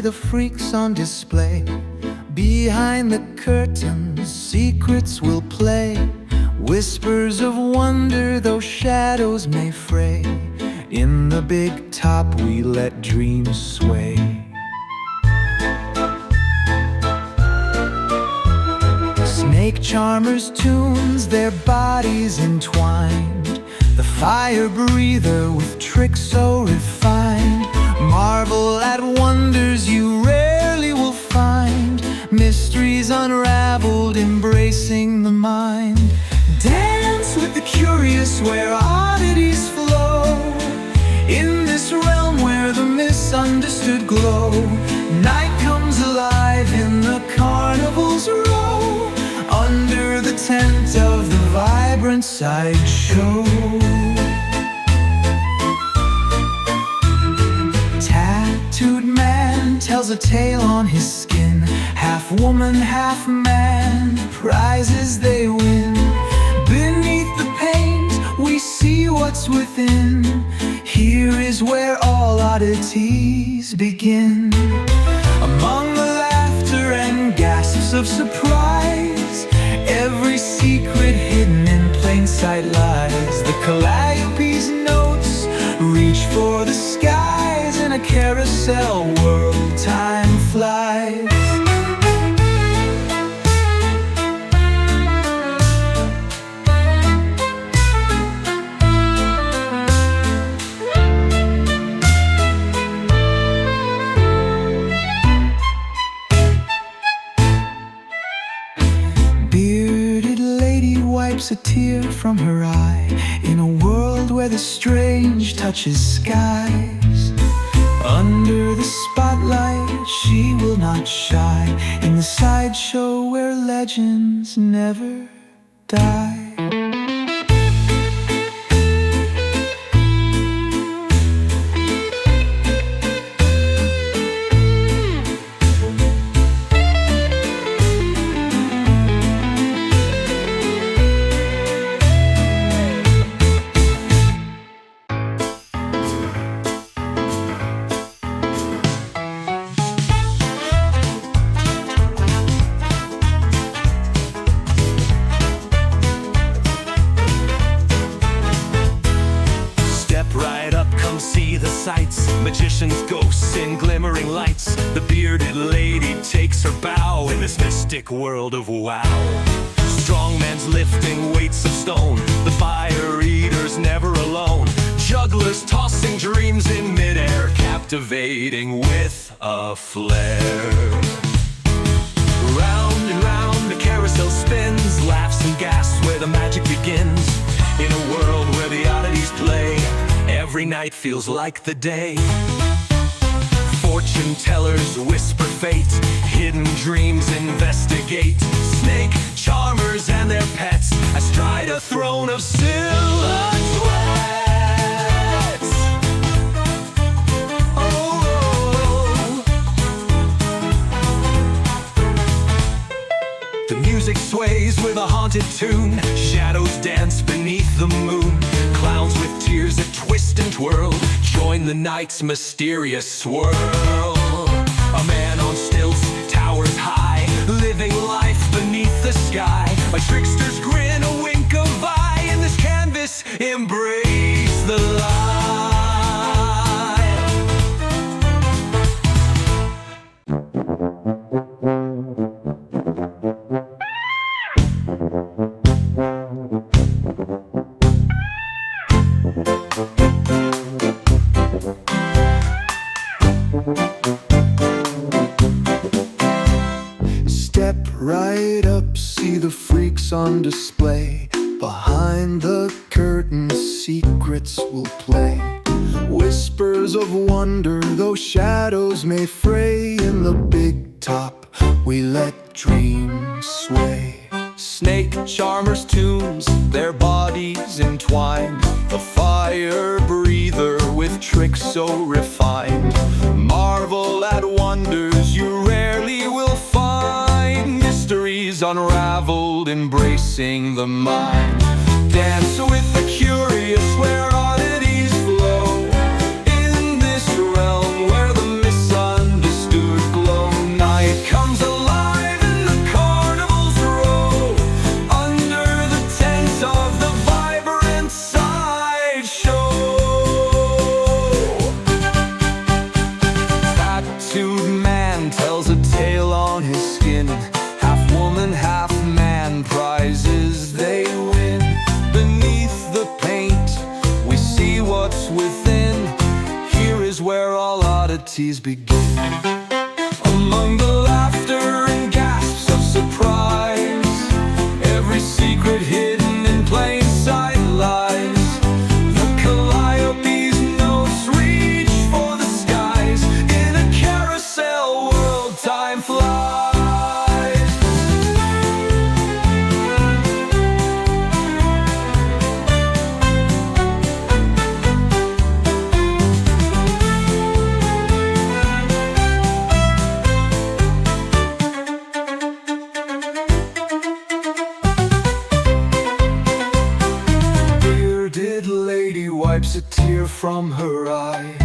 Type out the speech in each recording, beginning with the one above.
the freaks on display. Behind the curtains, secrets will play. Whispers of wonder, though shadows may fray. In the big top we let dreams sway. Snake charmers' tunes, their bodies entwined. The fire breather with tricks so refined. Marvel at wonders you rarely will find. Mysteries unraveled, embracing the mind. Dance with the curious where oddities flow. In this realm where the misunderstood glow. Night comes alive in the carnival's row. Under the tent of the vibrant sideshow. Tattooed man tells a tale on his skin. Half woman, half man, prizes they win. Beneath the paint we see what's within. Here is where all oddities begin. Among the laughter and gasps of surprise, every secret hidden in plain sight lies. The calliope's notes reach for the skies. In a carousel world, time flies. A tear from her eye. In a world where the strange touches skies. Under the spotlight she will not shy. In the sideshow where legends never die. See the sights, magicians, ghosts in glimmering lights. The bearded lady takes her bow in this mystic world of wow. Strong men's lifting weights of stone, the fire eaters never alone. Jugglers tossing dreams in midair, captivating with a flair. Round and round the carousel spins, laughs and gasps where the magic begins. In a world where the oddities play, every night feels like the day. Fortune tellers whisper fate, hidden dreams investigate. Snake charmers and their pets astride a throne of silhouettes. Oh, the music sways with a haunted tune. Shadows dance beneath the moon. Clowns with tears that twist and twirl join the night's mysterious swirl. A man on stilts towers high, living life beneath the sky. A trickster's grin, a wink of eye. In this canvas, embrace the light. Step right up, see the freaks on display. Behind the curtain, secrets will play. Whispers of wonder, though shadows may fray. In the big top, we let dreams sway. Snake charmers' tunes, their bodies entwined. The fire breather with tricks so refined. Marvel at wonders you rarely will find. Mysteries unraveled, embracing the mind. Dance with the curious where oddities flow. In this realm where the misunderstood from her eye.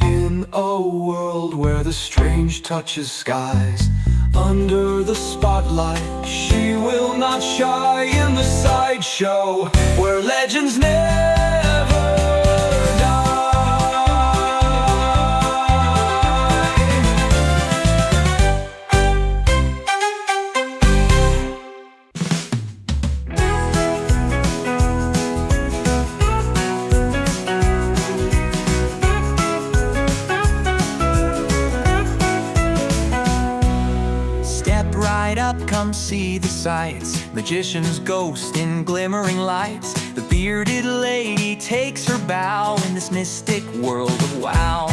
In a world where the strange touches skies, under the spotlight she will not shy. In the sideshow where legends never die. Right up, come see the sights. Magician's ghost in glimmering lights. The bearded lady takes her bow in this mystic world of wow.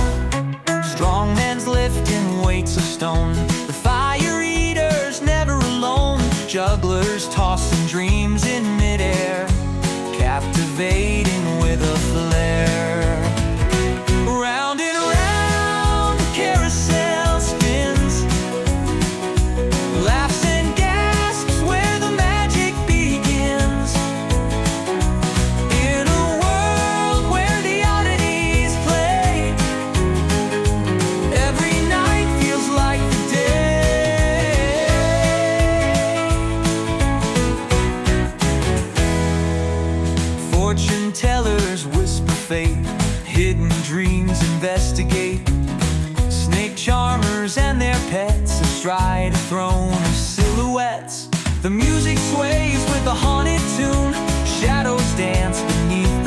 Strong man's lifting weights of stone. The fire eaters never alone. Jugglers tossing dreams in midair, captivating with a flair. Round and round the carousel spins, laughs and gasps where the magic begins. In a world where the oddities play, every night feels like the day. Fortune tellers whisper fate, hidden dreams investigate. Snake charmers and their pets astride a throne of silhouettes. The music sways with a haunted tune, shadows dance beneath